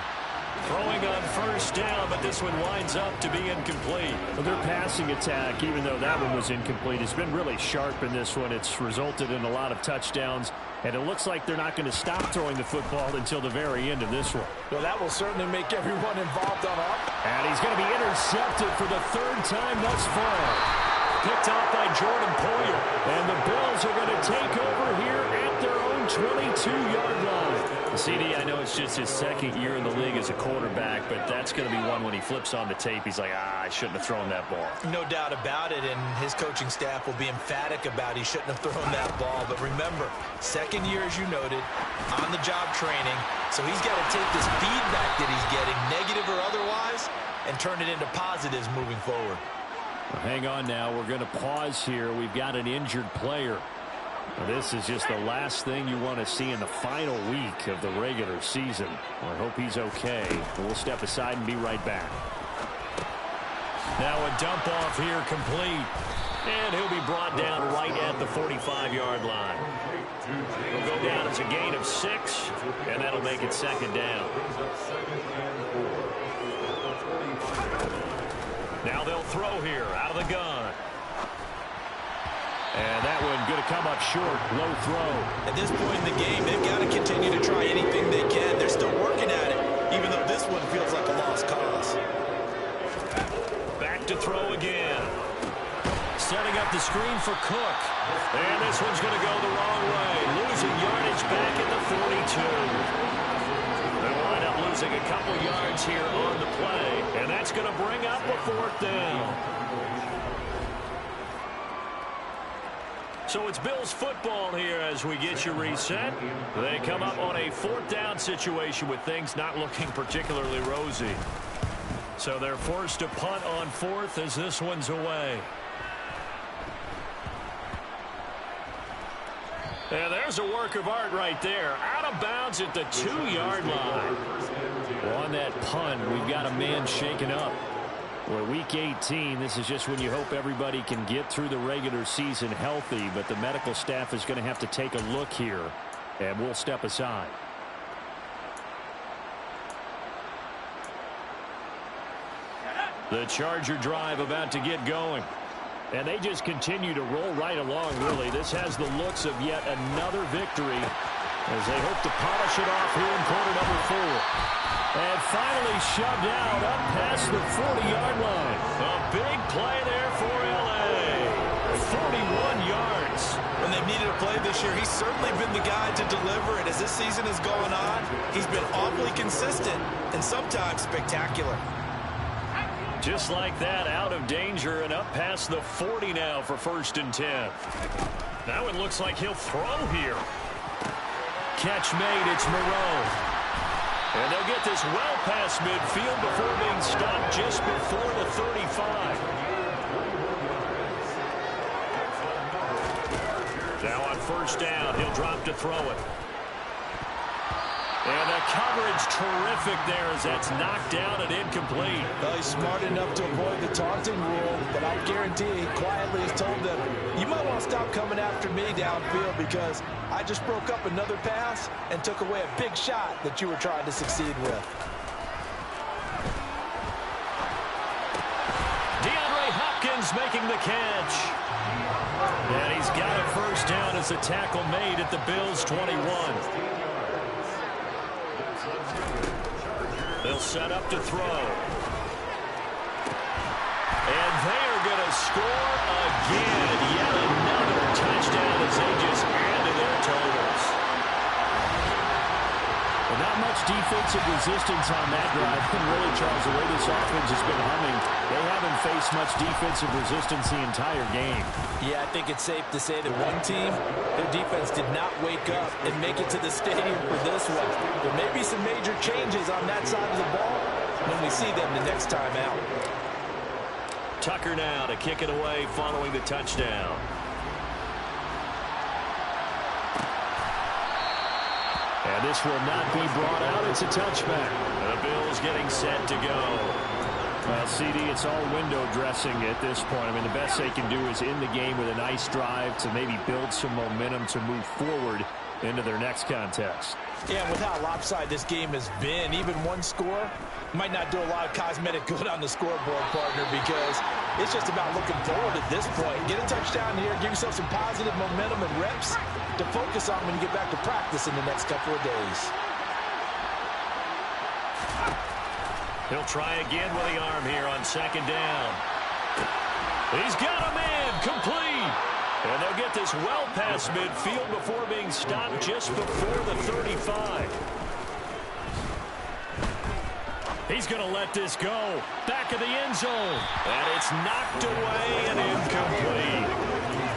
Throwing on 1st down, but this one winds up to be incomplete. Well, their passing attack, even though that one was incomplete, has been really sharp in this one. It's resulted in a lot of touchdowns, and it looks like they're not going to stop throwing the football until the very end of this one. Well, that will certainly make everyone involved on up. And he's going to be intercepted for the 3rd time thus far. Picked off by Jordan Poyer. And the Bills are going to take over here at their own 22-yard line. CD, I know it's just his 2nd year in the league as a quarterback, but that's going to be one when he flips on the tape. He's like, I shouldn't have thrown that ball. No doubt about it, and his coaching staff will be emphatic about he shouldn't have thrown that ball. But remember, 2nd year, as you noted, on-the-job training, so he's got to take this feedback that he's getting, negative or otherwise, and turn it into positives moving forward. Well, hang on now. We're going to pause here. We've got an injured player. Now, this is just the last thing you want to see in the final week of the regular season. Well, I hope he's okay. We'll step aside and be right back. Now a dump off here complete. And he'll be brought down right at the 45-yard line. He'll go down as a gain of 6, and that'll make it 2nd down. Now they'll throw here out of the gun. And that one going to come up short. Low throw. At this point in the game, they've got to continue to try anything they can. They're still working at it, even though this one feels like a lost cause. Back to throw again. Setting up the screen for Cook. And this one's going to go the wrong way. Losing yardage back at the 42. They'll wind up losing a couple yards here on the play. And that's going to bring up a 4th down. So it's Bills football here as we get you reset. They come up on a 4th down situation with things not looking particularly rosy. So they're forced to punt on 4th as this one's away. And there's a work of art right there. Out of bounds at the 2-yard line. Well, on that punt, we've got a man shaken up. Well, week 18, this is just when you hope everybody can get through the regular season healthy, but the medical staff is going to have to take a look here, and we'll step aside. The Charger drive about to get going. And they just continue to roll right along, really. This has the looks of yet another victory as they hope to polish it off here in quarter number 4. And finally shoved out up past the 40-yard line. A big play there for L.A. 41 yards. When they've needed a play this year, he's certainly been the guy to deliver. And as this season has gone on, he's been awfully consistent and sometimes spectacular. Just like that, out of danger and up past the 40 now for 1st and 10. Now it looks like he'll throw here. Catch made, it's Moreau. And they'll get this well past midfield before being stopped just before the 35. Now on 1st down, he'll drop to throw it. And the coverage terrific there as that's knocked down and incomplete. Well, he's smart enough to avoid the taunting rule, but I guarantee he quietly has told them, you might want to stop coming after me downfield because I just broke up another pass and took away a big shot that you were trying to succeed with. DeAndre Hopkins making the catch. And he's got a 1st down as the tackle made at the Bills' 21. They'll set up to throw. And they are going to score again. Yet another touchdown as they just added their totals. Well, not much defensive resistance on that drive. And really, Charles, the way this offense has been humming, they haven't faced much defensive resistance the entire game. Yeah, I think it's safe to say that one team, their defense did not wake up and make it to the stadium for this one. There may be some major changes on that side of the ball when we see them the next time out. Tucker now to kick it away following the touchdown. And this will not be brought out. It's a touchback. The Bills getting set to go. Well, CD, it's all window dressing at this point. I mean, the best they can do is in the game with a nice drive to maybe build some momentum to move forward into their next contest. Yeah, and with how lopsided this game has been, even one score might not do a lot of cosmetic good on the scoreboard, partner, because it's just about looking forward at this point. Get a touchdown here, give yourself some positive momentum and reps to focus on when you get back to practice in the next couple of days. He'll try again with the arm here on second down. He's got a man complete. And they'll get this well past midfield before being stopped just before the 35. He's going to let this go. Back of the end zone. And it's knocked away and incomplete.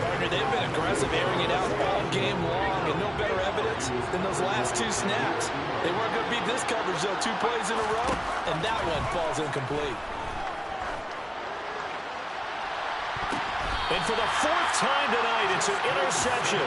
Partner, they've been aggressive, airing it out all game long, and no better evidence than those last two snaps. They weren't going to beat this coverage, though, 2 plays in a row, and that one falls incomplete. And for the 4th time tonight, it's an interception.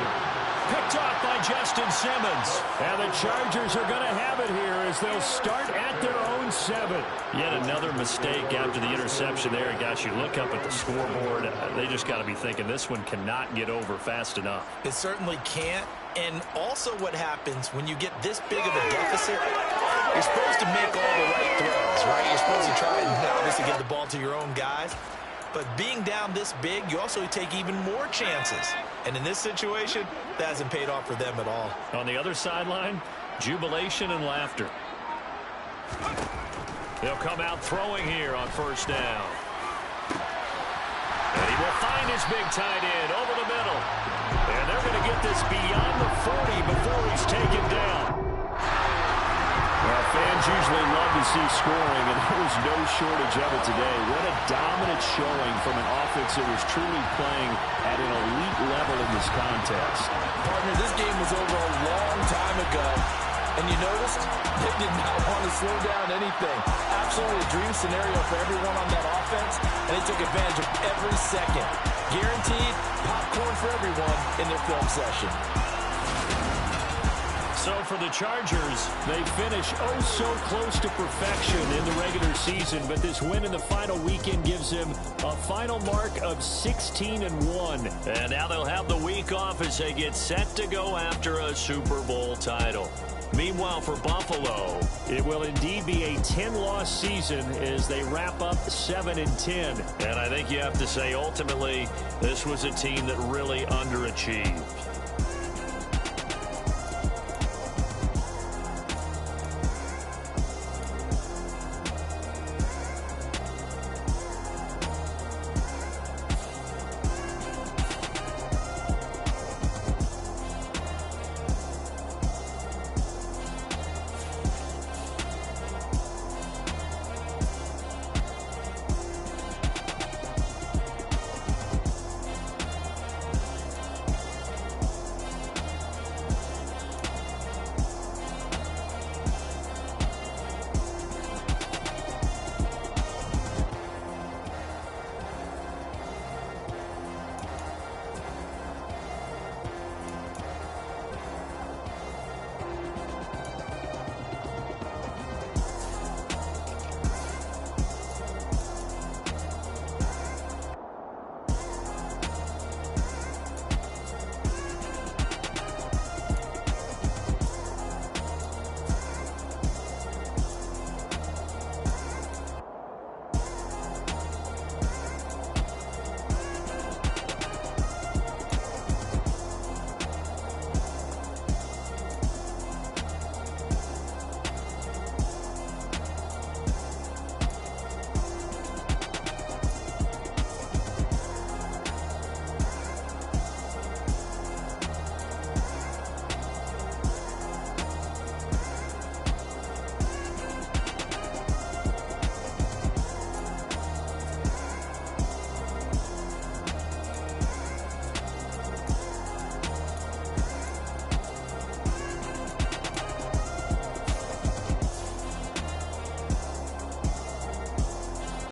Picked off by Justin Simmons. And the Chargers are going to have it here as they'll start at their own 7. Yet another mistake after the interception there. And gosh, you look up at the scoreboard. They just got to be thinking this one cannot get over fast enough. It certainly can't. And also what happens when you get this big of a deficit, you're supposed to make all the right throws, right? You're supposed to try and obviously get the ball to your own guys. But being down this big, you also take even more chances. And in this situation, that hasn't paid off for them at all. On the other sideline, jubilation and laughter. They'll come out throwing here on first down. And he will find his big tight end over the middle. And they're going to get this beyond the 40 before he's taken down. Well, fans usually love to see scoring, and there was no shortage of it today. What a dominant showing from an offense that was truly playing at an elite level in this contest. Partner, this game was over a long time ago, and you noticed they did not want to slow down anything. Absolutely a dream scenario for everyone on that offense, and they took advantage of every second. Guaranteed popcorn for everyone in their film session. So for the Chargers, they finish oh so close to perfection in the regular season, but this win in the final weekend gives them a final mark of 16-1. And now they'll have the week off as they get set to go after a Super Bowl title. Meanwhile, for Buffalo, it will indeed be a 10-loss season as they wrap up 7-10. And I think you have to say, ultimately, this was a team that really underachieved.